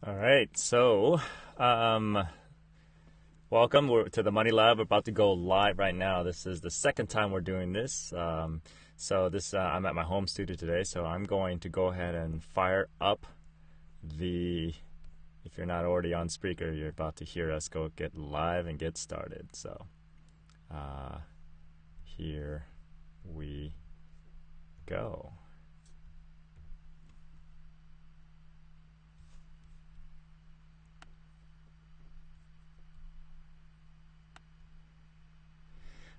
All right, so welcome to the Money Lab. We're about to go live right now. This is the second time we're doing this. I'm at my home studio today, so I'm going to go ahead and fire up if you're not already on Spreaker, you're about to hear us go get live and get started. So here we go.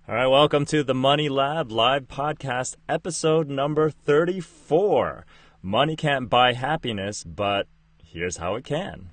All right, welcome to the Money Lab live podcast, episode number 34. Money can't buy happiness, but here's how it can.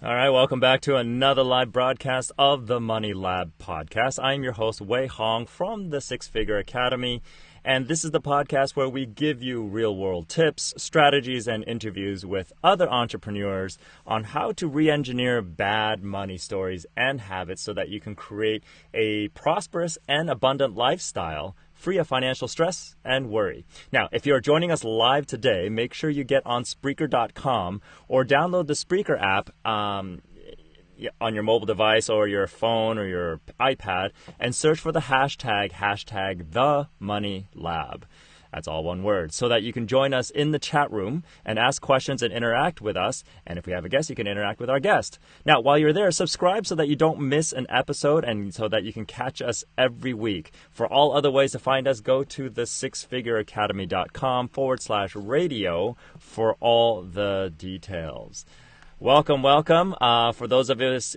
All right, welcome back to another live broadcast of the Money Lab podcast. I'm your host, Wei Hong from the Six Figure Academy, and this is the podcast where we give you real-world tips, strategies, and interviews with other entrepreneurs on how to re-engineer bad money stories and habits so that you can create a prosperous and abundant lifestyle free of financial stress and worry. Now, if you're joining us live today, make sure you get on Spreaker.com or download the Spreaker app on your mobile device or your phone or your iPad and search for the hashtag #TheMoneyLab. That's all one word, so that you can join us in the chat room and ask questions and interact with us. And if we have a guest, you can interact with our guest. Now, while you're there, subscribe so that you don't miss an episode and so that you can catch us every week. For all other ways to find us, go to the sixfigureacademy.com/radio for all the details. Welcome. For those of us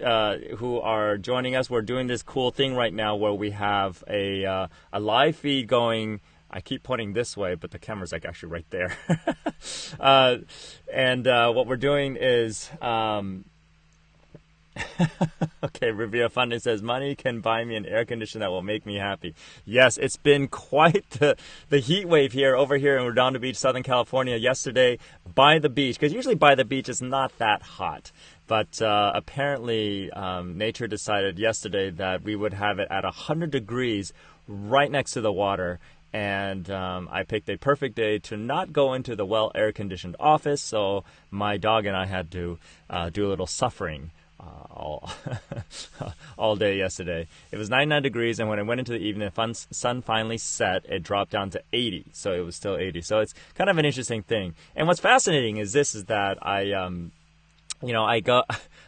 who are joining us, we're doing this cool thing right now where we have a live feed going. I keep pointing this way, but the camera's actually right there. What we're doing is, okay, Revere Funding says, money can buy me an air conditioner that will make me happy. Yes, it's been quite the heat wave over here in Redondo Beach, Southern California, yesterday by the beach, because usually by the beach it's not that hot. But apparently nature decided yesterday that we would have it at 100 degrees right next to the water. And I picked a perfect day to not go into the well air-conditioned office, so my dog and I had to do a little suffering all day yesterday. It was 99 degrees, and when I went into the evening, the sun finally set. It dropped down to 80, so it was still 80. So it's kind of an interesting thing. And what's fascinating is that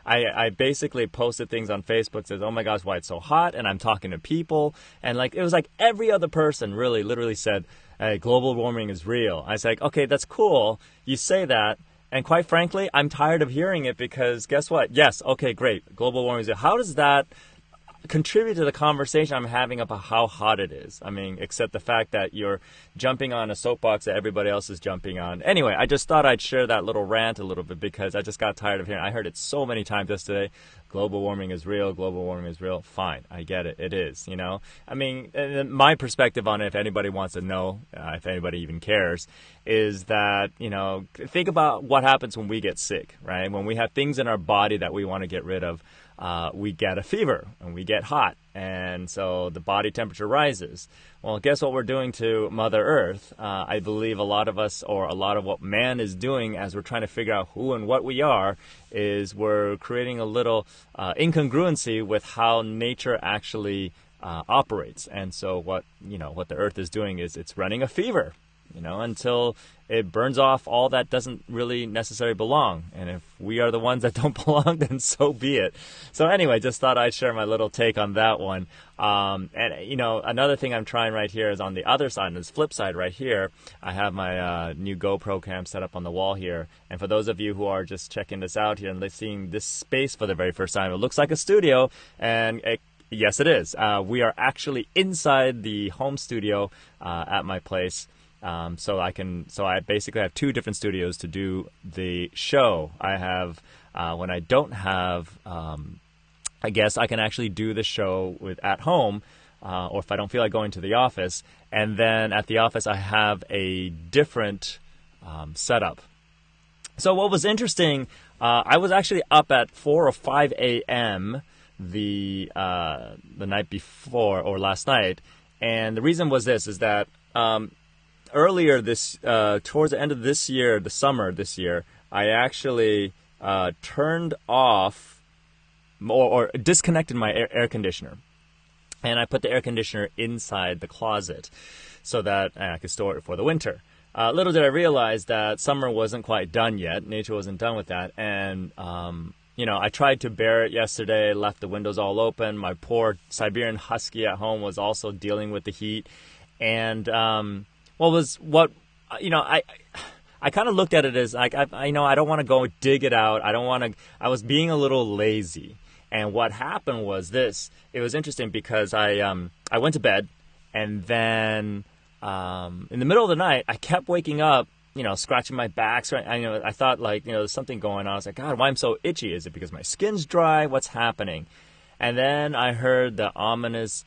I basically posted things on Facebook, says, oh my gosh, why it's so hot, and I'm talking to people, and it was like every other person really literally said, hey, global warming is real. I was like, okay, that's cool, you say that, and quite frankly, I'm tired of hearing it because guess what? Yes, okay, great, global warming is real. How does that contribute to the conversation I'm having about how hot it is? I mean, except the fact that you're jumping on a soapbox that everybody else is jumping on. Anyway, I just thought I'd share that little rant a little bit because I just got tired of hearing. I heard it so many times yesterday. Global warming is real. Global warming is real. Fine, I get it. It is, I mean, my perspective on it, if anybody wants to know, if anybody even cares, is that, think about what happens when we get sick, right? When we have things in our body that we want to get rid of, we get a fever and we get hot, and so the body temperature rises. Well, guess what we're doing to Mother Earth? I believe a lot of us, or a lot of what man is doing as we're trying to figure out who and what we are, is we're creating a little incongruency with how nature actually operates. And so what the Earth is doing is it's running a fever, until it burns off all that doesn't really necessarily belong. And if we are the ones that don't belong, then so be it. So anyway, just thought I'd share my little take on that one. Another thing I'm trying right here is on the other side, on this flip side right here, I have my new GoPro cam set up on the wall here. And for those of you who are just checking this out here and seeing this space for the very first time, it looks like a studio, and yes, it is. We are actually inside the home studio at my place. So I basically have two different studios to do the show. I have, when I don't have, I guess I can actually do the show at home, or if I don't feel like going to the office. And then at the office, I have a different setup. So what was interesting I was actually up at 4 or 5 a.m. The night before or last night, and the reason was this: is that earlier this towards the end of this year, the summer this year, I actually turned off or disconnected my air conditioner, and I put the air conditioner inside the closet so that I could store it for the winter. Little did I realize that summer wasn't quite done yet. Nature wasn't done with that. And, I tried to bear it yesterday, left the windows all open. My poor Siberian Husky at home was also dealing with the heat. And I kind of looked at it as like, I don't want to go dig it out. I was being a little lazy. And what happened was this. It was interesting because I went to bed, and then in the middle of the night, I kept waking up, scratching my back. I thought there's something going on. I was like, God, why I'm so itchy? Is it because my skin's dry? What's happening? And then I heard the ominous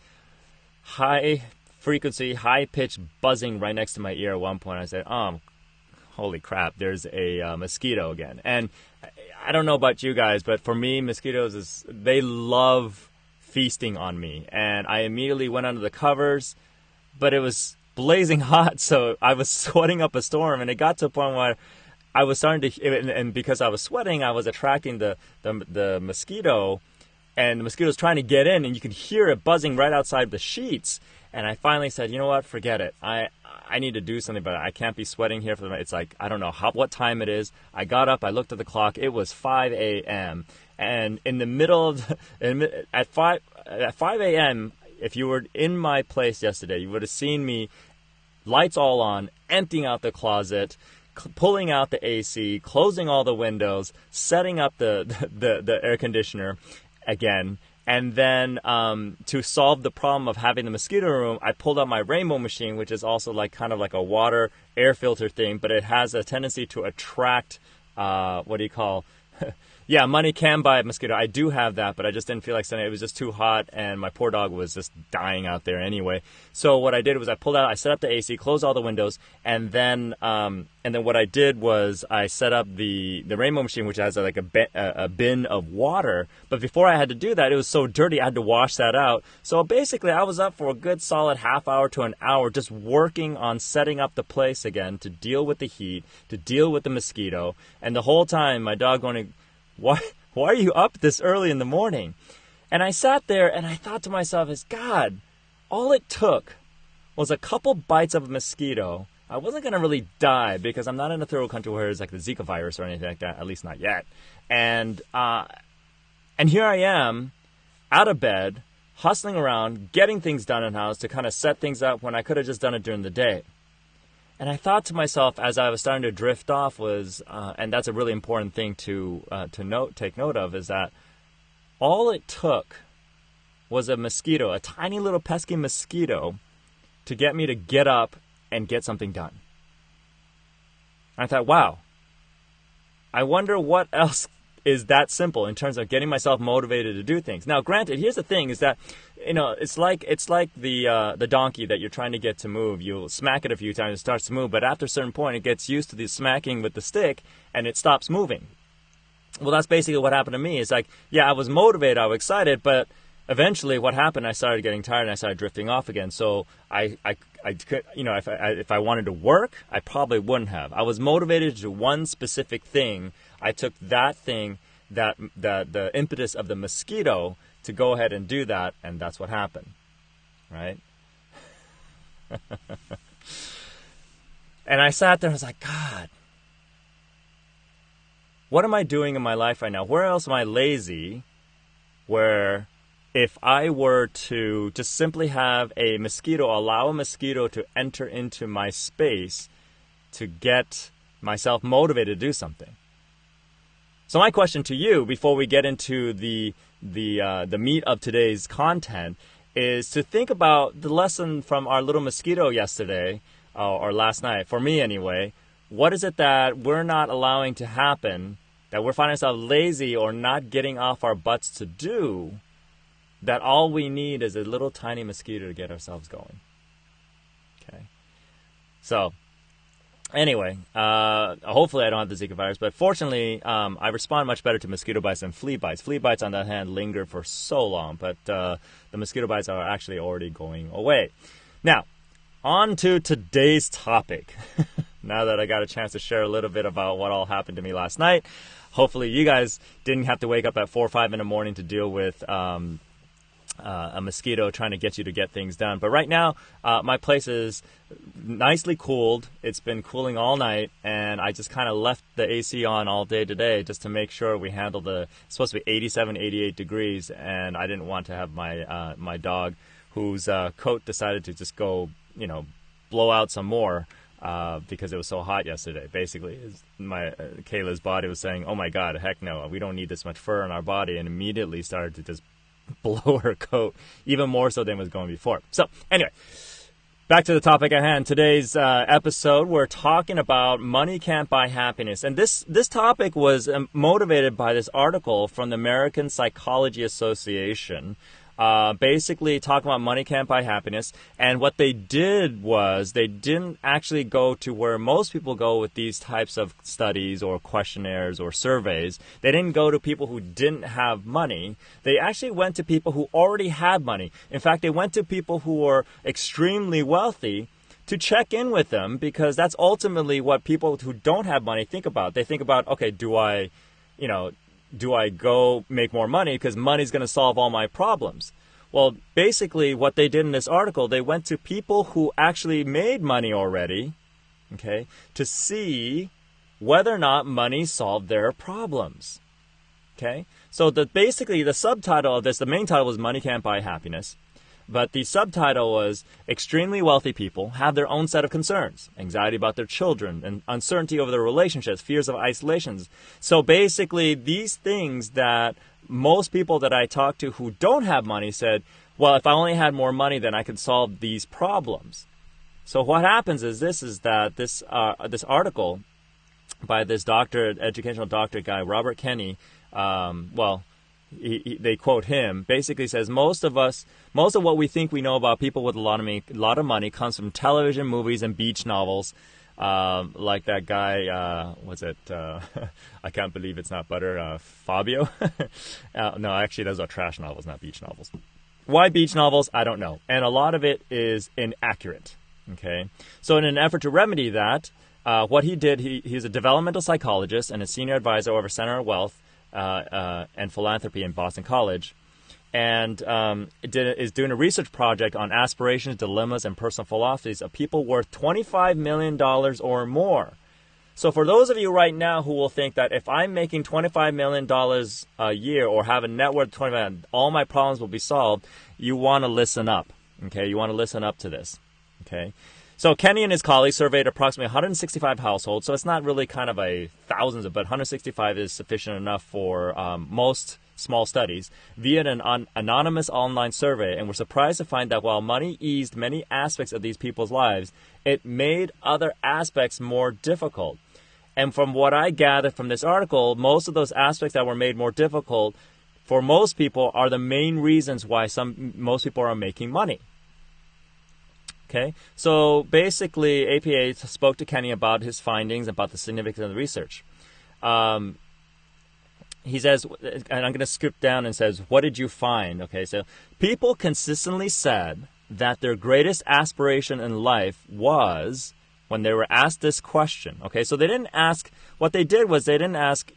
high-frequency, high-pitched buzzing right next to my ear at one point. I said, holy crap, there's a mosquito again. And I don't know about you guys, but for me, mosquitoes, they love feasting on me. And I immediately went under the covers, but it was blazing hot, so I was sweating up a storm, and it got to a point where I was starting to, and because I was sweating, I was attracting the mosquito, and the mosquito was trying to get in, and you could hear it buzzing right outside the sheets. And I finally said, you know what, forget it. I need to do something about it. I can't be sweating here for the night. It's like, I don't know what time it is. I got up, I looked at the clock. It was 5 a.m. And in the middle of at 5 a.m., if you were in my place yesterday, you would have seen me, lights all on, emptying out the closet, pulling out the AC, closing all the windows, setting up the air conditioner again. And then to solve the problem of having the mosquito room, I pulled out my Rainbow machine, which is also kind of like a water air filter thing, but it has a tendency to attract, yeah, money can buy a mosquito. I do have that, but I just didn't feel like sending it. It was just too hot, and my poor dog was just dying out there anyway. So what I did was I set up the AC, closed all the windows, and then what I did was I set up the Rainbow machine, which has a bin of water. But before I had to do that, it was so dirty, I had to wash that out. So basically, I was up for a good solid half hour to an hour just working on setting up the place again to deal with the heat, to deal with the mosquito. And the whole time, my dog going, why are you up this early in the morning? And I sat there and I thought to myself, God, all it took was a couple bites of a mosquito. I wasn't going to really die because I'm not in a third world country where it's like the Zika virus or anything like that, at least not yet. And here I am, out of bed, hustling around, getting things done in the house to kind of set things up when I could have just done it during the day. And I thought to myself, as I was starting to drift off, and that's a really important thing to take note of, is that all it took was a mosquito, a tiny little pesky mosquito, to get me to get up and get something done. And I thought, wow, I wonder what else is that simple in terms of getting myself motivated to do things. Now, granted, here's the thing: is that it's like the donkey that you're trying to get to move. You'll smack it a few times, it starts to move, but after a certain point, it gets used to the smacking with the stick, and it stops moving. Well, that's basically what happened to me. It's like, yeah, I was motivated, I was excited, but eventually, what happened? I started getting tired, and I started drifting off again. So I could, if I wanted to work, I probably wouldn't have. I was motivated to do one specific thing. I took that thing, the impetus of the mosquito, to go ahead and do that, and that's what happened, right? And I sat there and I was like, God, what am I doing in my life right now? Where else am I lazy? Where if I were to just simply have allow a mosquito to enter into my space to get myself motivated to do something. So my question to you, before we get into the meat of today's content, is to think about the lesson from our little mosquito yesterday, or last night, for me anyway. What is it that we're not allowing to happen, that we're finding ourselves lazy or not getting off our butts to do, that all we need is a little tiny mosquito to get ourselves going? Okay. So Anyway, hopefully I don't have the Zika virus, but fortunately, I respond much better to mosquito bites than flea bites. Flea bites, on the other hand, linger for so long, but the mosquito bites are actually already going away. Now, on to today's topic. Now that I got a chance to share a little bit about what all happened to me last night, hopefully you guys didn't have to wake up at 4 or 5 in the morning to deal with a mosquito trying to get you to get things done. But right now, my place is nicely cooled. It's been cooling all night, and I just kind of left the AC on all day today just to make sure we handle it's supposed to be 87, 88 degrees, and I didn't want to have my dog, whose coat decided to just go, blow out some more because it was so hot yesterday. Basically, Kayla's body was saying, "Oh my God, heck no, we don't need this much fur on our body," and immediately started to just blow her coat even more so than was going before. So anyway, back to the topic at hand. Today's episode, we're talking about money can't buy happiness. And this topic was motivated by this article from the American Psychology Association, basically talking about money can't buy happiness. And what they did was they didn't actually go to where most people go with these types of studies or questionnaires or surveys. They didn't go to people who didn't have money. They actually went to people who already had money. In fact, they went to people who were extremely wealthy to check in with them, because that's ultimately what people who don't have money think about. They think about, okay, do I go make more money because money's going to solve all my problems? Well, basically what they did in this article, they went to people who actually made money already, okay, to see whether or not money solved their problems, okay? So basically the subtitle of this, the main title was Money Can't Buy Happiness. But the subtitle was extremely wealthy people have their own set of concerns, anxiety about their children, and uncertainty over their relationships, fears of isolations. So basically these things that most people that I talk to who don't have money said, well, if I only had more money, then I could solve these problems. So what happens is that this article by this educational doctorate guy, Robert Kenney, they quote him, basically says most of what we think we know about people with a lot of money comes from television, movies, and beach novels. Like that guy, I Can't Believe It's Not Butter, Fabio. No, actually, those are trash novels, not beach novels. Why beach novels? I don't know. And a lot of it is inaccurate. Okay. So in an effort to remedy that, what he did, he's a developmental psychologist and a senior advisor over Center of Wealth and Philanthropy in Boston College, and is doing a research project on aspirations, dilemmas, and personal philosophies of people worth $25 million or more. So for those of you right now who will think that if I'm making $25 million a year or have a net worth of $25 million, all my problems will be solved, you want to listen up. Okay, you want to listen up to this. Okay. So Kenney and his colleagues surveyed approximately 165 households, so it's not really kind of a thousands, but 165 is sufficient enough for most small studies, via an anonymous online survey, and were surprised to find that while money eased many aspects of these people's lives, it made other aspects more difficult. And from what I gathered from this article, most of those aspects that were made more difficult for most people are the main reasons why most people are making money. Okay, so basically APA spoke to Kenney about his findings, about the significance of the research. He says, and I'm going to skip down and says, what did you find? Okay, so people consistently said that their greatest aspiration in life was when they were asked this question. Okay, so they didn't ask, what they did was they didn't ask,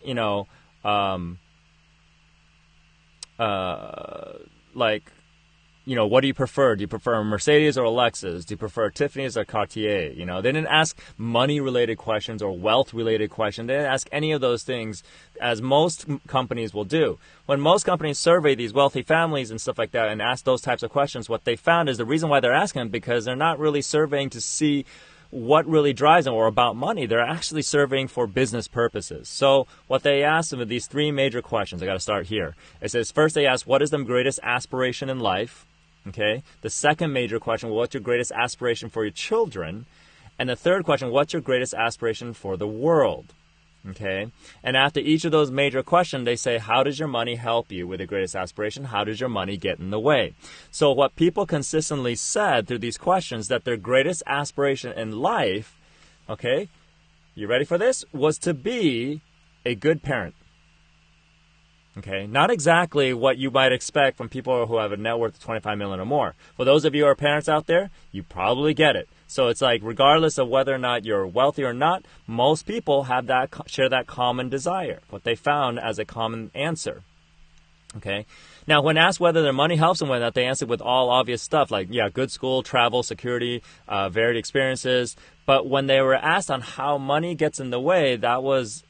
what do you prefer? Do you prefer a Mercedes or a Lexus? Do you prefer Tiffany's or Cartier? They didn't ask money-related questions or wealth-related questions. They didn't ask any of those things, as most companies will do. When most companies survey these wealthy families and stuff like that and ask those types of questions, what they found is the reason why they're asking them, because they're not really surveying to see what really drives them or about money. They're actually surveying for business purposes. So what they asked them with these three major questions, I got to start here. It says, first they asked, what is the greatest aspiration in life? Okay. The second major question, what's your greatest aspiration for your children? And the third question, what's your greatest aspiration for the world? Okay. And after each of those major questions, they say, how does your money help you with your greatest aspiration? How does your money get in the way? So what people consistently said through these questions, that their greatest aspiration in life, okay, you ready for this? Was to be a good parent. Okay, not exactly what you might expect from people who have a net worth of 25 million or more. For those of you who are parents out there, you probably get it. So it's like, regardless of whether or not you're wealthy or not, most people have share that common desire, what they found as a common answer. Okay. Now, when asked whether their money helps them with that, they answered with all obvious stuff like, yeah, good school, travel, security, varied experiences. But when they were asked on how money gets in the way, that was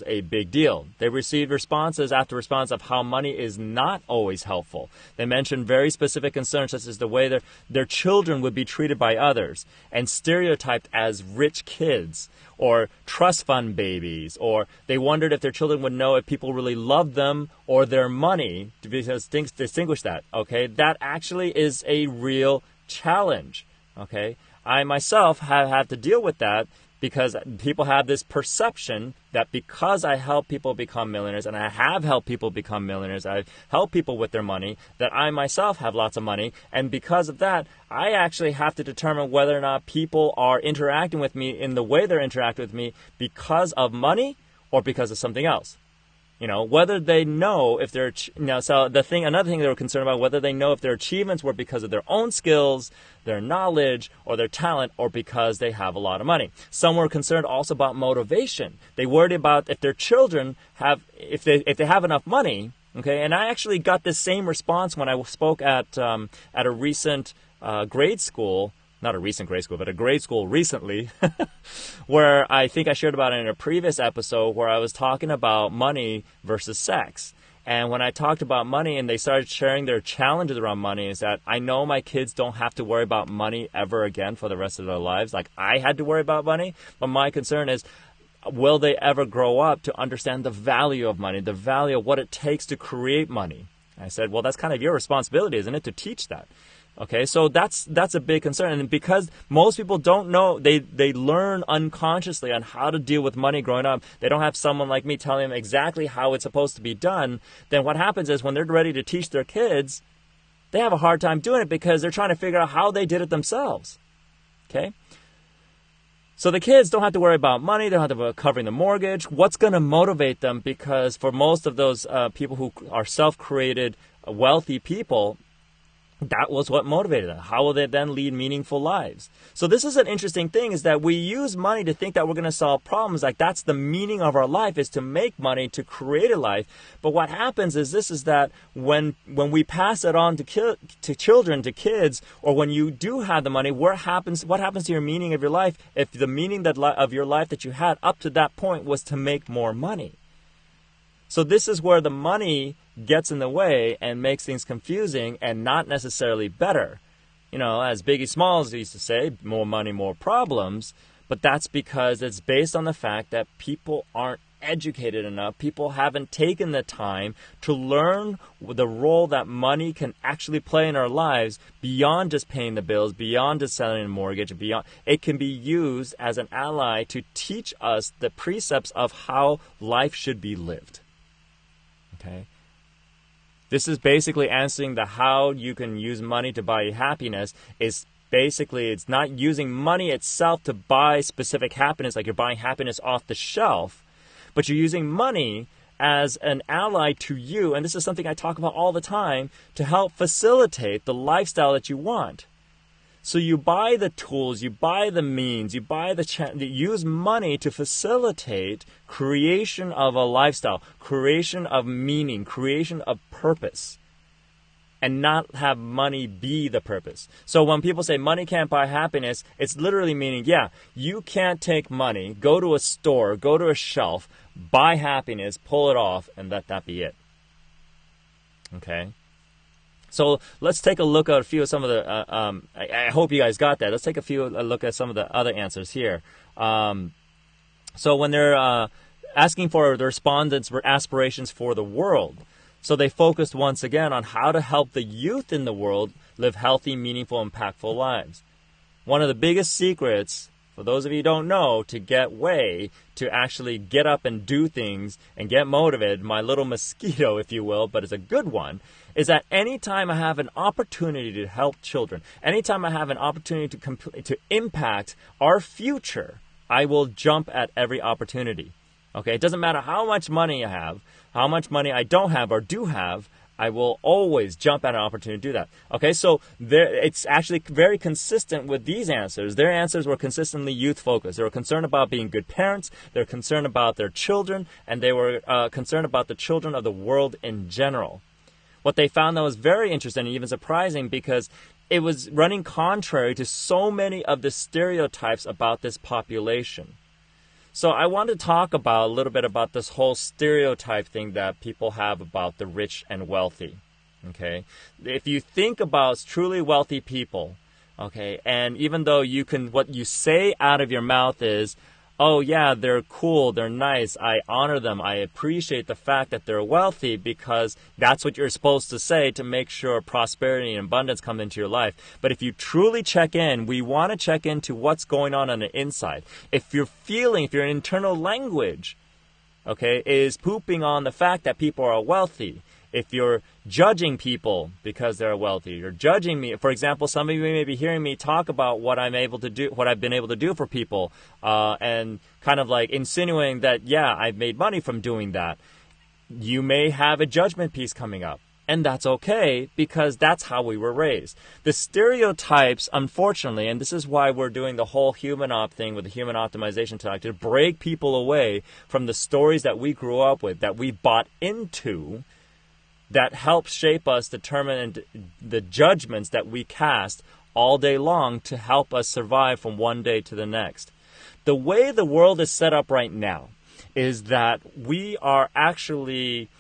a big deal. They received responses after response of how money is not always helpful. They mentioned very specific concerns, such as the way their children would be treated by others and stereotyped as rich kids or trust fund babies, or they wondered if their children would know if people really loved them or their money, to distinguish that. Okay, that actually is a real challenge. Okay. I myself have had to deal with that because people have this perception that because I help people become millionaires, and I have helped people become millionaires, I've helped people with their money, that I myself have lots of money. And because of that, I actually have to determine whether or not people are interacting with me in the way they're interacting with me because of money or because of something else. You know, whether they know if they're, so another thing they were concerned about, whether they know if their achievements were because of their own skills, their knowledge, or their talent, or because they have a lot of money. Some were concerned also about motivation. They worried about if their children if they have enough money. Okay, and I actually got this same response when I spoke at a recent grade school. Not a recent grade school, but a grade school recently, where I think I shared about it in a previous episode where I was talking about money versus sex. And when I talked about money and they started sharing their challenges around money, is that I know my kids don't have to worry about money ever again for the rest of their lives. Like I had to worry about money, but my concern is, will they ever grow up to understand the value of money, the value of what it takes to create money? I said, well, that's kind of your responsibility, isn't it, to teach that? Okay, so that's a big concern. And because most people don't know, they learn unconsciously on how to deal with money growing up. They don't have someone like me telling them exactly how it's supposed to be done. Then what happens is when they're ready to teach their kids, they have a hard time doing it because they're trying to figure out how they did it themselves. Okay? So the kids don't have to worry about money. They don't have to worry about covering the mortgage. What's going to motivate them? Because for most of those people who are self-created, wealthy people, that was what motivated them. How will they then lead meaningful lives? So this is an interesting thing, is that we use money to think that we're going to solve problems. Like that's the meaning of our life, is to make money, to create a life. But what happens is that when we pass it on to children, to kids, or when you do have the money, what happens to your meaning of your life if the meaning of your life that you had up to that point was to make more money? So this is where the money gets in the way and makes things confusing and not necessarily better. You know, as Biggie Smalls used to say, more money, more problems. But that's because it's based on the fact that people aren't educated enough. People haven't taken the time to learn the role that money can actually play in our lives beyond just paying the bills, beyond just selling a mortgage, beyond. It can be used as an ally to teach us the precepts of how life should be lived. Okay? This is basically answering the how you can use money to buy happiness. Is basically, it's not using money itself to buy specific happiness, like you're buying happiness off the shelf, but you're using money as an ally to you, and this is something I talk about all the time, to help facilitate the lifestyle that you want. So you buy the tools, you buy the means, you buy use money to facilitate creation of a lifestyle, creation of meaning, creation of purpose, and not have money be the purpose. So when people say money can't buy happiness, it's literally meaning, yeah, you can't take money, go to a store, go to a shelf, buy happiness, pull it off, and let that be it. Okay? So let's take a look at a few of some of the, I hope you guys got that. Let's take a look at some of the other answers here. So when they're asking for the respondents' aspirations for the world, so they focused once again on how to help the youth in the world live healthy, meaningful, impactful lives. One of the biggest secrets, for those of you who don't know, to actually get up and do things and get motivated, my little mosquito, if you will, but it's a good one, is that anytime I have an opportunity to help children, anytime I have an opportunity to impact our future, I will jump at every opportunity. Okay, it doesn't matter how much money I have, how much money I don't have or do have, I will always jump at an opportunity to do that. Okay, so it's actually very consistent with these answers. Their answers were consistently youth-focused. They were concerned about being good parents, they were concerned about their children, and they were concerned about the children of the world in general. What they found that was very interesting and even surprising, because it was running contrary to so many of the stereotypes about this population. So I want to talk about a little bit about this whole stereotype thing that people have about the rich and wealthy. Okay, if you think about truly wealthy people, okay, and even though what you say out of your mouth is, oh yeah, they're cool, they're nice, I honor them, I appreciate the fact that they're wealthy, because that's what you're supposed to say to make sure prosperity and abundance come into your life. But if you truly check in, we want to check into what's going on the inside. If your internal language, okay, is pooping on the fact that people are wealthy, if you're judging people because they're wealthy, you're judging me. For example, some of you may be hearing me talk about what I've been able to do for people, and kind of like insinuating that, yeah, I've made money from doing that. You may have a judgment piece coming up. And that's okay, because that's how we were raised. The stereotypes, unfortunately, and this is why we're doing the whole human op thing with the human optimization tonight, to break people away from the stories that we grew up with, that we bought into, that help shape us, determine the judgments that we cast all day long to help us survive from one day to the next. The way the world is set up right now is that we are actually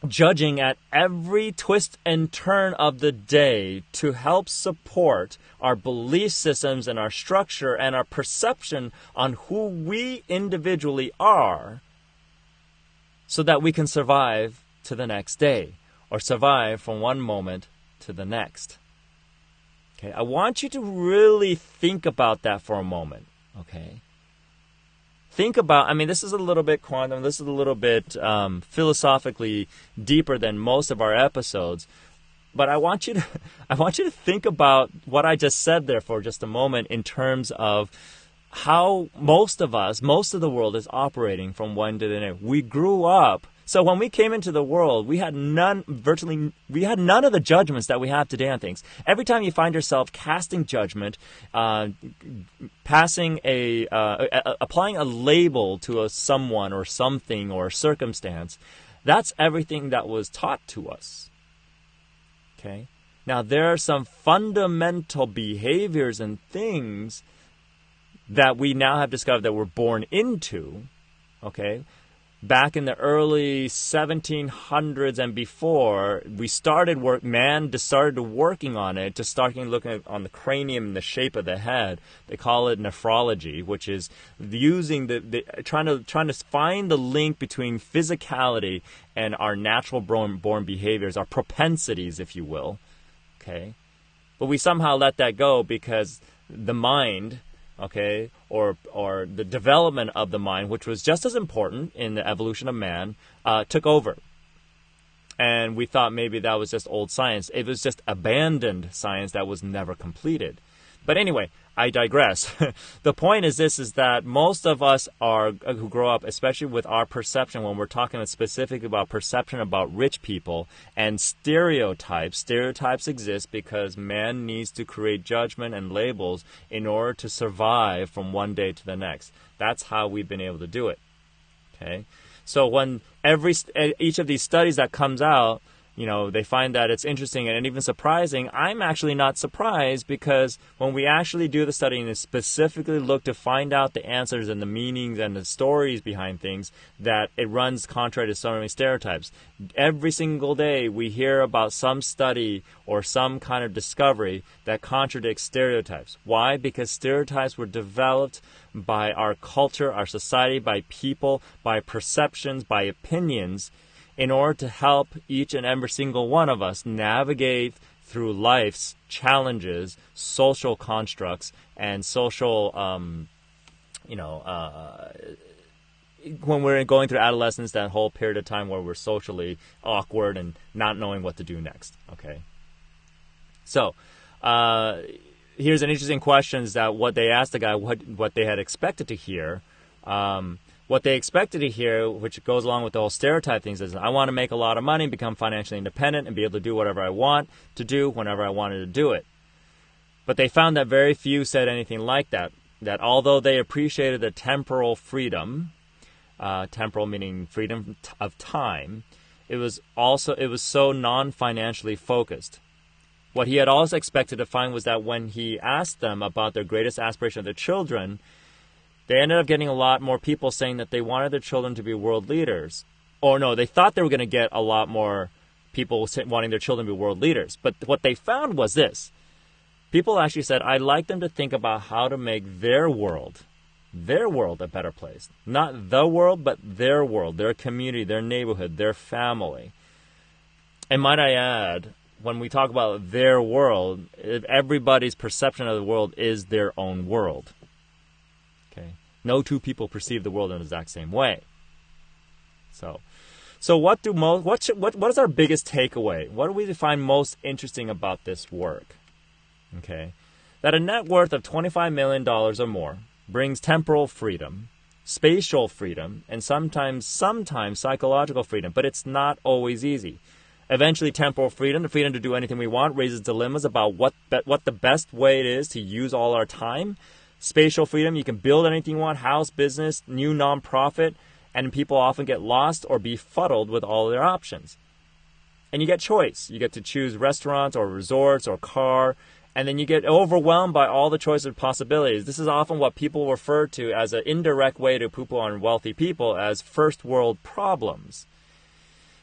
judging at every twist and turn of the day to help support our belief systems and our structure and our perception on who we individually are, so that we can survive to the next day, or survive from one moment to the next. Okay, I want you to really think about that for a moment. Okay, think about, this is a little bit quantum, this is a little bit philosophically deeper than most of our episodes, but I want you to think about what I just said there for just a moment, in terms of how most of the world is operating from one to the next. We grew up. So when we came into the world, we had none of the judgments that we have today on things. Every time you find yourself casting judgment, applying a label to a someone or something or circumstance, that's everything that was taught to us. Okay? Now, there are some fundamental behaviors and things that we now have discovered that we're born into, okay? Back in the early 1700s and before, man started working on it, just starting looking on the cranium and the shape of the head. They call it nephrology, which is using trying to find the link between physicality and our natural born behaviors, our propensities, if you will. Okay, but we somehow let that go because the mind, okay, or the development of the mind, which was just as important in the evolution of man, took over. And we thought maybe that was just old science. It was just abandoned science that was never completed. But anyway, I digress. The point is that most of us who grow up, especially with our perception, when we're talking specifically about perception about rich people and stereotypes exist because man needs to create judgment and labels in order to survive from one day to the next. That's how we've been able to do it. Okay? So when each of these studies that comes out, they find that it's interesting and even surprising. I'm actually not surprised, because when we actually do the study and specifically look to find out the answers and the meanings and the stories behind things, that it runs contrary to so many stereotypes. Every single day we hear about some study or some kind of discovery that contradicts stereotypes. Why? Because stereotypes were developed by our culture, our society, by people, by perceptions, by opinions, in order to help each and every single one of us navigate through life's challenges, social constructs, and social, when we're going through adolescence, that whole period of time where we're socially awkward and not knowing what to do next, okay? So, here's an interesting question: is that what they asked the guy, what they had expected to hear. What they expected to hear, which goes along with the whole stereotype things, is I want to make a lot of money, become financially independent, and be able to do whatever I want to do whenever I wanted to do it. But they found that very few said anything like that. That although they appreciated the temporal freedom, temporal meaning freedom of time, it was so non-financially focused. What he had also expected to find was that when he asked them about their greatest aspiration of their children, they ended up getting a lot more people saying that they wanted their children to be world leaders. Or no, they thought they were going to get a lot more people wanting their children to be world leaders. But what they found was this. People actually said, I'd like them to think about how to make their world a better place. Not the world, but their world, their community, their neighborhood, their family. And might I add, when we talk about their world, everybody's perception of the world is their own world. Okay? No two people perceive the world in the exact same way. So what is our biggest takeaway? What do we find most interesting about this work? Okay, that a net worth of $25 million or more brings temporal freedom, spatial freedom, and sometimes psychological freedom, but it's not always easy. Eventually, temporal freedom, the freedom to do anything we want, raises dilemmas about what the best way it is to use all our time. Spatial freedom, you can build anything you want, house, business, new nonprofit, and people often get lost or befuddled with all their options. And you get choice. You get to choose restaurants or resorts or car, and then you get overwhelmed by all the choices of possibilities. This is often what people refer to as an indirect way to poo-poo on wealthy people as first world problems.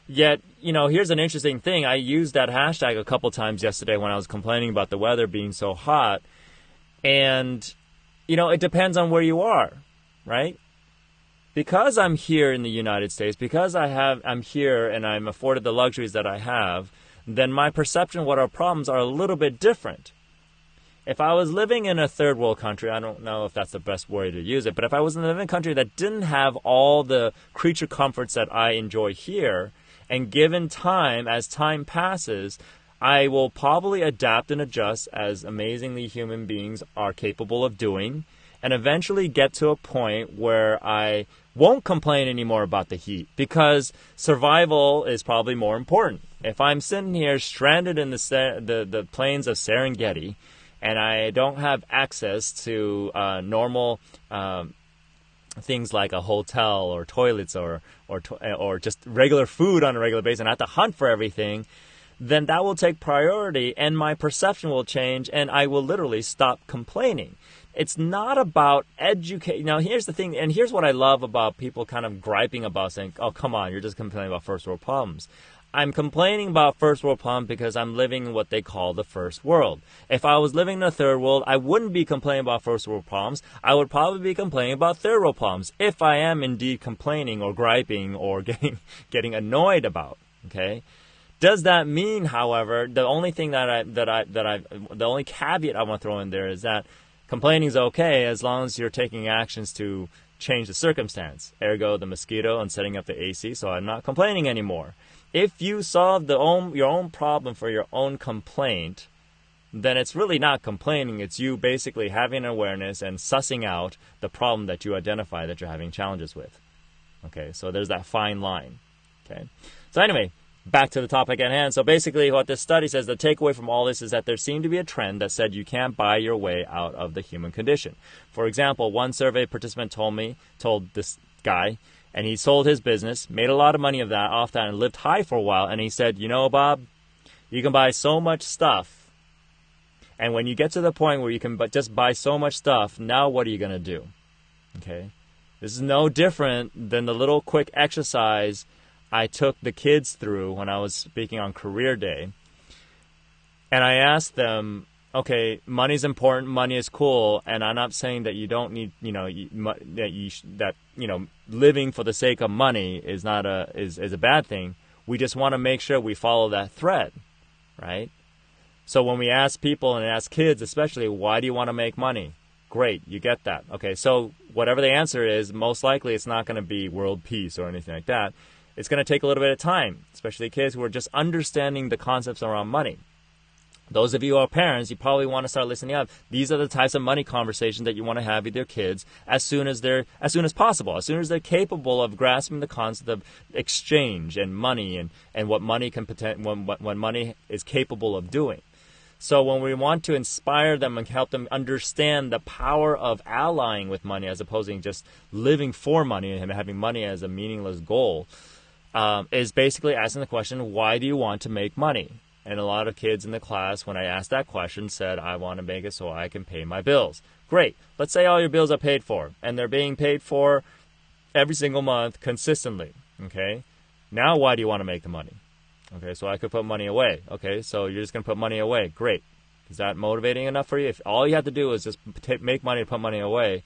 Yet, here's an interesting thing. I used that hashtag a couple times yesterday when I was complaining about the weather being so hot. And, it depends on where you are, right? Because I'm here in the United States, because I'm here and I'm afforded the luxuries that I have, then my perception of what our problems are a little bit different. If I was living in a third world country, I don't know if that's the best way to use it, but if I was living in a country that didn't have all the creature comforts that I enjoy here, and given time, as time passes, I will probably adapt and adjust as amazingly human beings are capable of doing, and eventually get to a point where I won't complain anymore about the heat, because survival is probably more important. If I'm sitting here stranded in the plains of Serengeti, and I don't have access to normal things like a hotel or toilets or just regular food on a regular basis, and I have to hunt for everything, then that will take priority, and my perception will change, and I will literally stop complaining. It's not about educate. Now, here's the thing, and here's what I love about people kind of griping about saying, oh, come on, you're just complaining about first world problems. I'm complaining about first world problems because I'm living in what they call the first world. If I was living in the third world, I wouldn't be complaining about first world problems. I would probably be complaining about third world problems, if I am indeed complaining or griping or getting annoyed about. Okay. Does that mean, however, the only thing the only caveat I want to throw in there is that complaining is okay as long as you're taking actions to change the circumstance. Ergo, the mosquito and setting up the AC, so I'm not complaining anymore. If you solve your own problem for your own complaint, then it's really not complaining. It's you basically having awareness and sussing out the problem that you identify that you're having challenges with. Okay, so there's that fine line. Okay, so anyway, back to the topic at hand. So basically what this study says, the takeaway from all this is that there seemed to be a trend that said you can't buy your way out of the human condition. For example, one survey participant told this guy, and he sold his business, made a lot of money off that, and lived high for a while. And he said, Bob, you can buy so much stuff. And when you get to the point where you can just buy so much stuff, now what are you going to do? Okay? This is no different than the little quick exercise I took the kids through when I was speaking on Career Day. And I asked them, okay, money's important, money is cool, and I'm not saying that you don't need, living for the sake of money is not is a bad thing. We just want to make sure we follow that thread, right? So when we ask people and ask kids especially, why do you want to make money? Great, you get that. Okay, so whatever the answer is, most likely it's not going to be world peace or anything like that. It's going to take a little bit of time, especially kids who are just understanding the concepts around money. Those of you who are parents, you probably want to start listening up. These are the types of money conversations that you want to have with your kids as soon as possible, as soon as they're capable of grasping the concept of exchange and money and what money can what money is capable of doing. So when we want to inspire them and help them understand the power of allying with money as opposed to just living for money and having money as a meaningless goal, is basically asking the question, why do you want to make money? And a lot of kids in the class, when I asked that question, said, I want to make it so I can pay my bills. Great. Let's say all your bills are paid for, and they're being paid for every single month consistently. Okay? Now why do you want to make the money? Okay, so I could put money away. Okay, so you're just going to put money away. Great. Is that motivating enough for you? If all you have to do is just make money to put money away,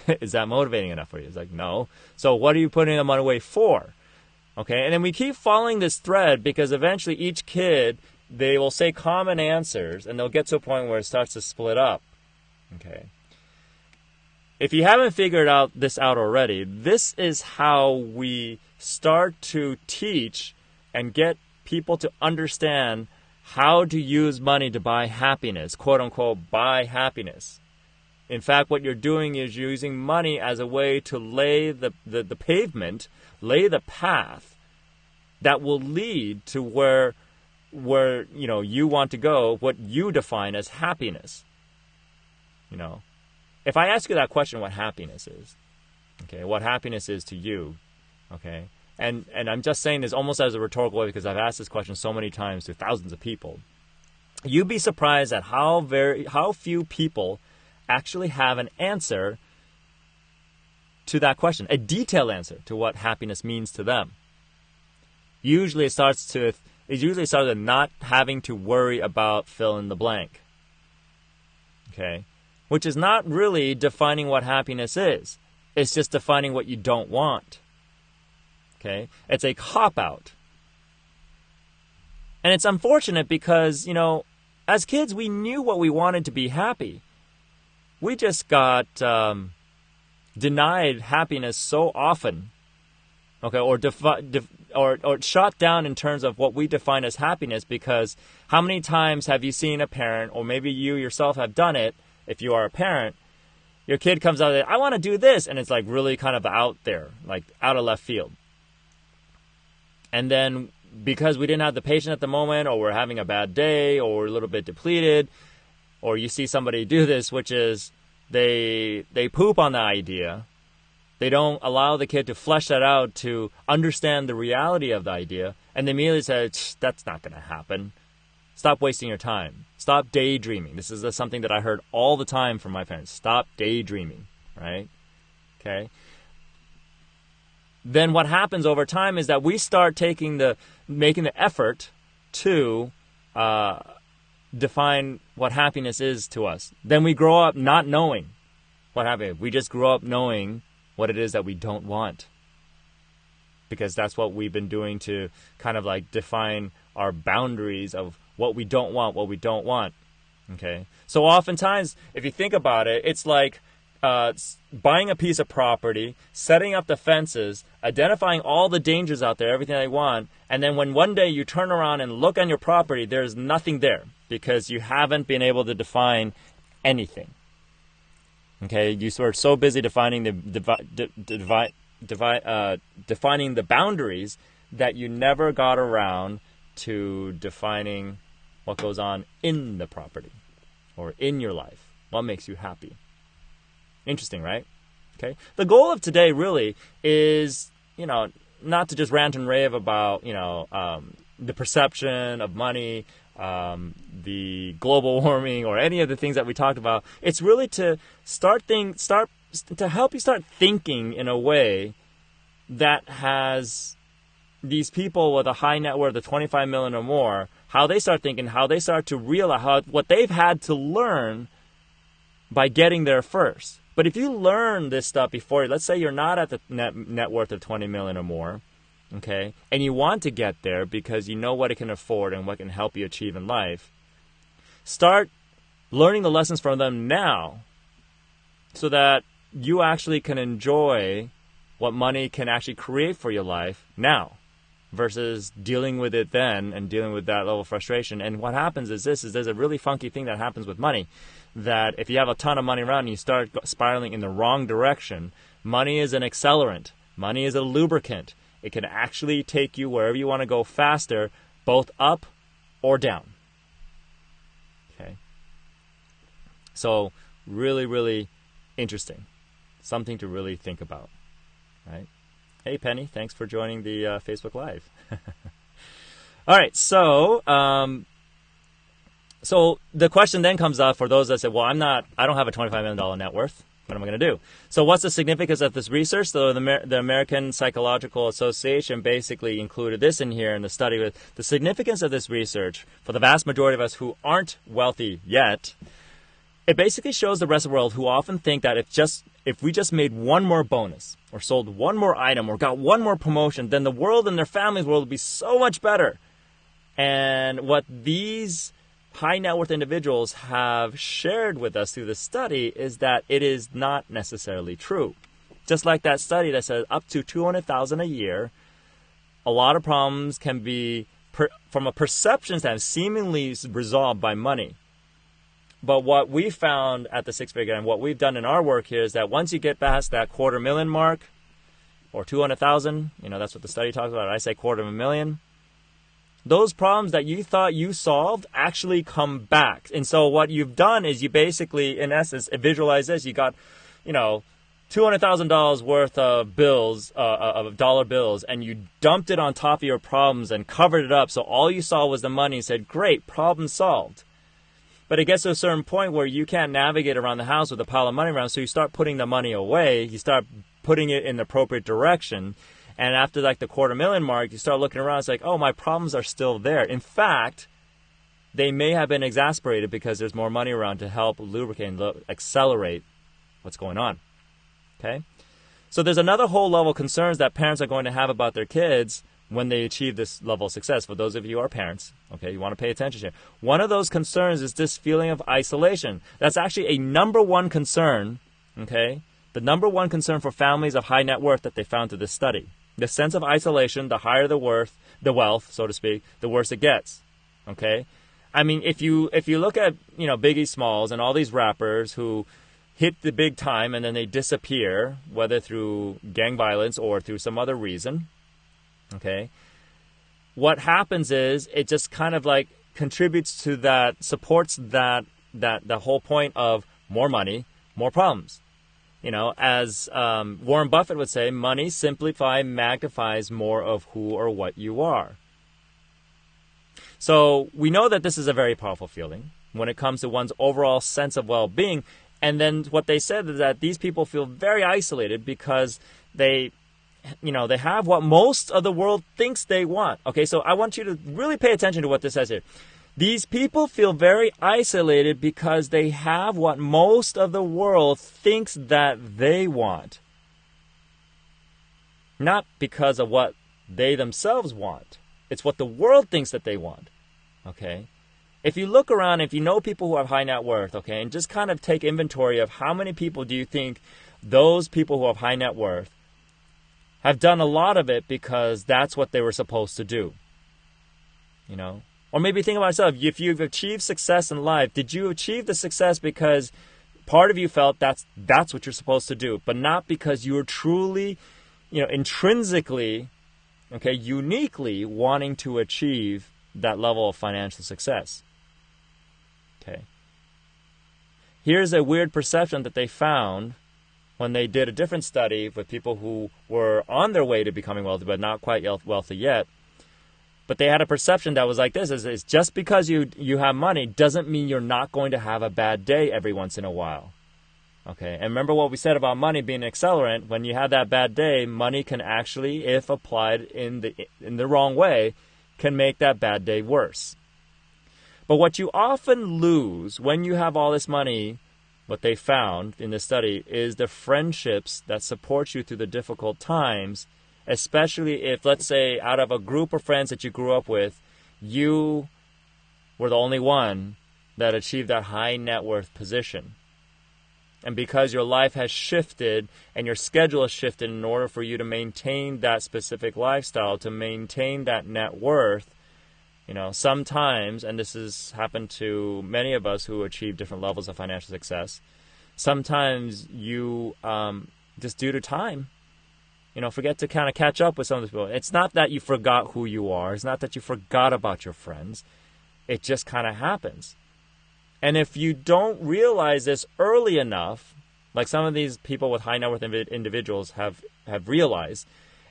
is that motivating enough for you? It's like, no. So what are you putting the money away for? Okay, and then we keep following this thread because eventually each kid, they will say common answers and they'll get to a point where it starts to split up. Okay. If you haven't figured this out already, this is how we start to teach and get people to understand how to use money to buy happiness, quote unquote, buy happiness. In fact, what you're doing is using money as a way to lay the pavement, lay the path that will lead to where you want to go, what you define as happiness. If I ask you that question, what happiness is, okay, what happiness is to you, okay, and I'm just saying this almost as a rhetorical way because I've asked this question so many times to thousands of people, you'd be surprised at how few people actually have an answer to that question, a detailed answer to what happiness means to them. Usually it starts with not having to worry about fill in the blank. Okay? Which is not really defining what happiness is. It's just defining what you don't want. Okay? It's a cop-out. And it's unfortunate because, as kids, we knew what we wanted to be happy. We just got denied happiness so often. Okay, or shot down in terms of what we define as happiness, because how many times have you seen a parent, or maybe you yourself have done it, if you are a parent, your kid comes out and says, I want to do this, and it's like really kind of out there, like out of left field. And then because we didn't have the patience at the moment, or we're having a bad day, or we're a little bit depleted, or you see somebody do this, which is they poop on the idea. They don't allow the kid to flesh that out to understand the reality of the idea. And they immediately say, that's not going to happen. Stop wasting your time. Stop daydreaming. This is something that I heard all the time from my parents. Stop daydreaming, right? Okay. Then what happens over time is that we start making the effort to define what happiness is to us. Then we grow up not knowing what happiness. We just grow up knowing what it is that we don't want. Because that's what we've been doing to kind of like define our boundaries of what we don't want, okay? So oftentimes, if you think about it, it's like buying a piece of property, setting up the fences, identifying all the dangers out there, everything they want, and then when one day you turn around and look on your property, there's nothing there because you haven't been able to define anything. Okay, you were so busy defining defining the boundaries that you never got around to defining what goes on in the property or in your life. What makes you happy? Interesting, right? Okay. The goal of today really is, not to just rant and rave about, the perception of money, the global warming, or any of the things that we talked about. It's really to to help you start thinking in a way that has these people with a high net worth of 25 million or more, how they start thinking, how they start to realize what they've had to learn by getting there first. But if you learn this stuff before, let's say you're not at the net worth of 20 million or more, okay, and you want to get there because you know what it can afford and what can help you achieve in life, start learning the lessons from them now so that you actually can enjoy what money can actually create for your life now. versus dealing with it then and dealing with that level of frustration. And what happens is there's a really funky thing that happens with money, that if you have a ton of money around and you start spiraling in the wrong direction, money is an accelerant. Money is a lubricant. It can actually take you wherever you want to go faster, both up or down. Okay. So really, really interesting. Something to really think about, right? Hey, Penny, thanks for joining the Facebook Live. All right, so the question then comes up for those that say, well, I don't have a $25 million net worth. What am I going to do? So what's the significance of this research? So the American Psychological Association basically included this in here in the study with the significance of this research for the vast majority of us who aren't wealthy yet. It basically shows the rest of the world who often think that if we just made one more bonus or sold one more item or got one more promotion, then the world and their families' world would be so much better. And what these high net worth individuals have shared with us through the study is that it is not necessarily true. Just like that study that says up to $200,000 a year, a lot of problems can be, from a perception standpoint, seemingly resolved by money. But what we found at the Six Figure and what we've done in our work here is that once you get past that $250,000 mark or 200,000, that's what the study talks about. I say $250,000. Those problems that you thought you solved actually come back. And so what you've done is you basically, in essence, visualize this. You got, $200,000 worth of bills, of dollar bills, and you dumped it on top of your problems and covered it up. So all you saw was the money and said, great, problem solved. But it gets to a certain point where you can't navigate around the house with a pile of money around, so you start putting the money away. You start putting it in the appropriate direction. And after the $250,000 mark, you start looking around. It's like, oh, my problems are still there. In fact, they may have been exasperated because there's more money around to help lubricate and accelerate what's going on. Okay? So there's another whole level of concerns that parents are going to have about their kids when they achieve this level of success. For those of you who are parents, okay, you want to pay attention here. One of those concerns is this feeling of isolation. That's actually a number one concern, okay? The number one concern for families of high net worth that they found through this study. The sense of isolation, the higher the wealth, so to speak, the worse it gets, okay? I mean, if you look at, Biggie Smalls and all these rappers who hit the big time and then they disappear, whether through gang violence or through some other reason, okay, what happens is it just kind of like contributes to that, supports that the whole point of more money, more problems. As Warren Buffett would say, money magnifies more of who or what you are. So we know that this is a very powerful feeling when it comes to one's overall sense of well-being. And then what they said is that these people feel very isolated because they have what most of the world thinks they want. Okay, so I want you to really pay attention to what this says here. These people feel very isolated because they have what most of the world thinks that they want. Not because of what they themselves want. It's what the world thinks that they want. Okay? If you look around, if you know people who have high net worth, okay, and just kind of take inventory of how many people do you think those people who have high net worth have done a lot of it because that's what they were supposed to do. Or maybe think about yourself. If you've achieved success in life, did you achieve the success because part of you felt that's what you're supposed to do, but not because you were truly, intrinsically, okay, uniquely wanting to achieve that level of financial success. Okay. Here's a weird perception that they found when they did a different study with people who were on their way to becoming wealthy, but not quite wealthy yet. But they had a perception that was like this, is just because you have money doesn't mean you're not going to have a bad day every once in a while. Okay, and remember what we said about money being an accelerant. When you have that bad day, money can actually, if applied in the wrong way, can make that bad day worse. But what you often lose when you have all this money, what they found in this study, is the friendships that support you through the difficult times, especially if, let's say, out of a group of friends that you grew up with, you were the only one that achieved that high net worth position. And because your life has shifted and your schedule has shifted in order for you to maintain that specific lifestyle, to maintain that net worth, sometimes, and this has happened to many of us who achieve different levels of financial success, sometimes you, just due to time, forget to kind of catch up with some of these people. It's not that you forgot who you are. It's not that you forgot about your friends. It just kind of happens. And if you don't realize this early enough, like some of these people with high net worth individuals have realized,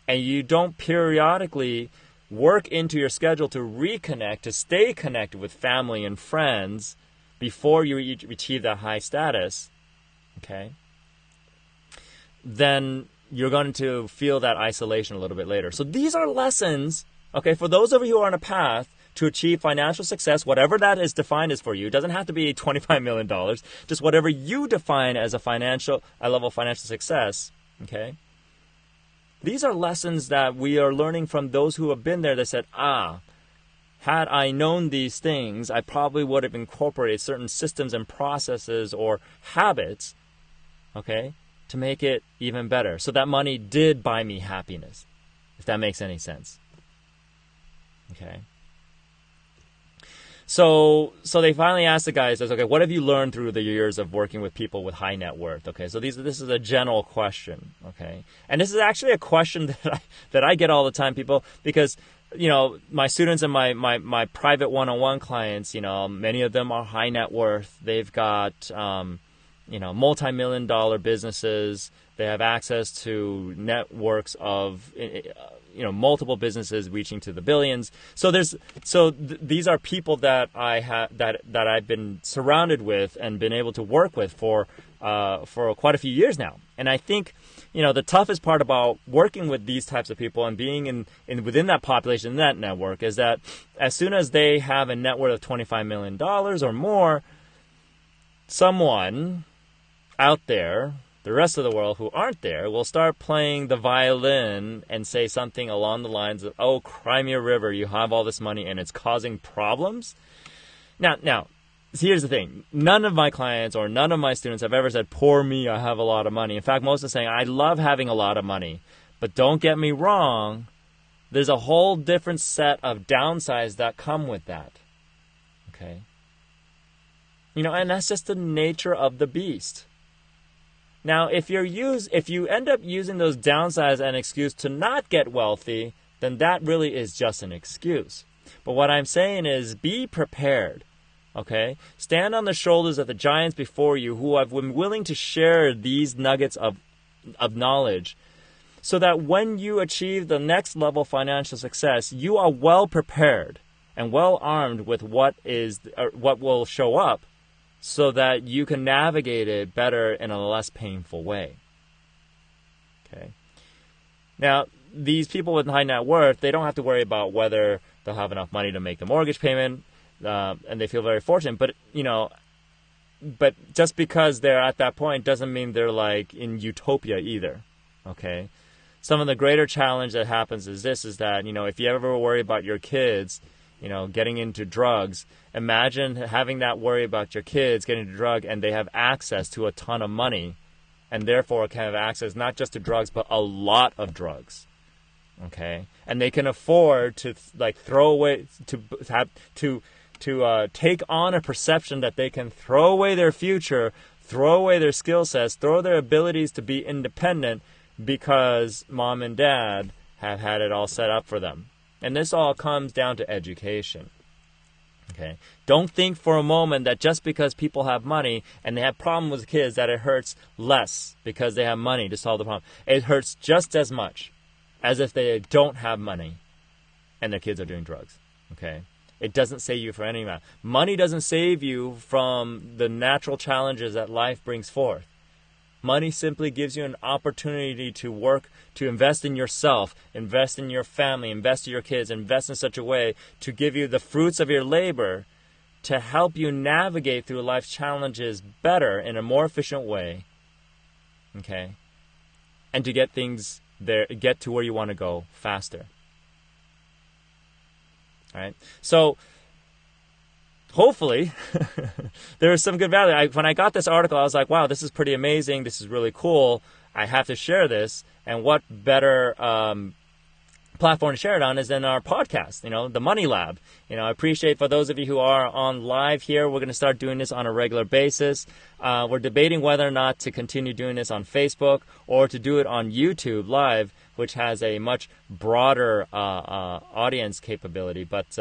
and you don't periodically work into your schedule to reconnect, to stay connected with family and friends before you achieve that high status, okay, then you're going to feel that isolation a little bit later. So these are lessons, okay, for those of you who are on a path to achieve financial success, whatever that is defined as for you. It doesn't have to be $25 million, just whatever you define as a level of financial success, okay? These are lessons that we are learning from those who have been there that said, had I known these things, I probably would have incorporated certain systems and processes or habits, okay, to make it even better. So that money did buy me happiness, if that makes any sense, okay? So they finally asked the guy, says, okay, what have you learned through the years of working with people with high net worth? Okay, so this is a general question, okay? And this is actually a question that I get all the time, people, because, my students and my private one-on-one clients, many of them are high net worth. They've got, multi-million-dollar businesses. They have access to networks of multiple businesses reaching to the billions. So these are people that that I've been surrounded with and been able to work with for quite a few years now. And I think the toughest part about working with these types of people and being within that population, in that network, is that as soon as they have a net worth of $25 million or more, someone out there, the rest of the world who aren't there, will start playing the violin and say something along the lines of, oh, Crimea River, you have all this money and it's causing problems. Now, here's the thing. None of my clients or none of my students have ever said, poor me, I have a lot of money. In fact, most are saying, I love having a lot of money. But don't get me wrong, there's a whole different set of downsides that come with that. Okay? And that's just the nature of the beast. Now, if you end up using those downsides as an excuse to not get wealthy, then that really is just an excuse. But what I'm saying is be prepared, okay? Stand on the shoulders of the giants before you who have been willing to share these nuggets of knowledge so that when you achieve the next level of financial success, you are well prepared and well armed with what will show up, so that you can navigate it better in a less painful way. Okay. Now, these people with high net worth, they don't have to worry about whether they'll have enough money to make the mortgage payment, and they feel very fortunate. But just because they're at that point doesn't mean they're like in utopia either. Okay. Some of the greater challenge that happens is that, if you ever worry about your kids, getting into drugs, imagine having that worry about your kids getting into drug and they have access to a ton of money and therefore can have access not just to drugs, but a lot of drugs. Okay. And they can afford to throw away, to take on a perception that they can throw away their future, throw away their skill sets, throw their abilities to be independent because mom and dad have had it all set up for them. And this all comes down to education. Okay. Don't think for a moment that just because people have money and they have problems with kids that it hurts less because they have money to solve the problem. It hurts just as much as if they don't have money and their kids are doing drugs. Okay. It doesn't save you from any amount. Money doesn't save you from the natural challenges that life brings forth. Money simply gives you an opportunity to work, to invest in yourself, invest in your family, invest in your kids, invest in such a way to give you the fruits of your labor to help you navigate through life's challenges better in a more efficient way. Okay? And to get things there, get to where you want to go faster. All right? So, hopefully there is some good value. When I got this article, I was like, wow, this is pretty amazing. This is really cool. I have to share this. And what better platform to share it on is in our podcast, the Money Lab. I appreciate for those of you who are on live here, we're going to start doing this on a regular basis. We're debating whether or not to continue doing this on Facebook or to do it on YouTube live, which has a much broader audience capability. But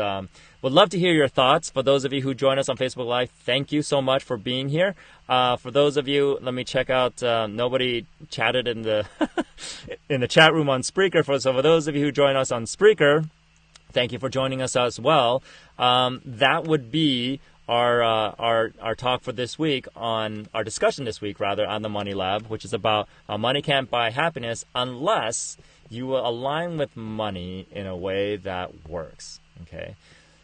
would love to hear your thoughts. For those of you who join us on Facebook Live, thank you so much for being here. For those of you, let me check out. Nobody chatted in the in the chat room on Spreaker. So for those of you who join us on Spreaker, thank you for joining us as well. That would be our talk for this week, on our discussion this week, rather, on the Money Lab, which is about how money can't buy happiness unless you will align with money in a way that works. Okay.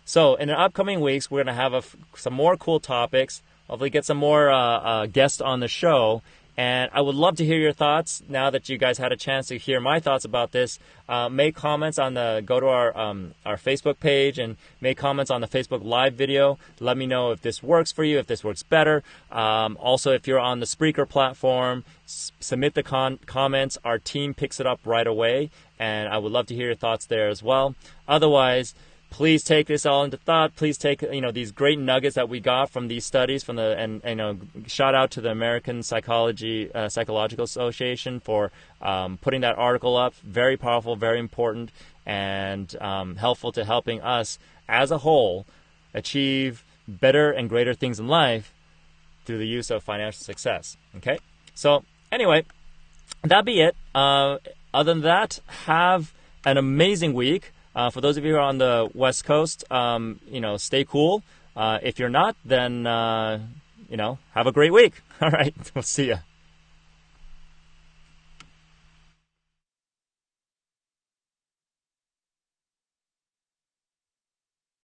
So in the upcoming weeks, we're going to have some more cool topics. Hopefully get some more guests on the show. And I would love to hear your thoughts now that you guys had a chance to hear my thoughts about this. Make comments go to our Facebook page and make comments on the Facebook Live video. Let me know if this works for you, if this works better. Also, if you're on the Spreaker platform, submit the comments. Our team picks it up right away, and I would love to hear your thoughts there as well. Otherwise, please take this all into thought. Please take these great nuggets that we got from these studies and shout out to the American Psychological Association for putting that article up. Very powerful, very important, and helpful to helping us as a whole achieve better and greater things in life through the use of financial success. Okay, so anyway, that be it. Other than that, have an amazing week. For those of you who are on the West Coast, stay cool. If you're not, then, have a great week. All right. We'll see ya.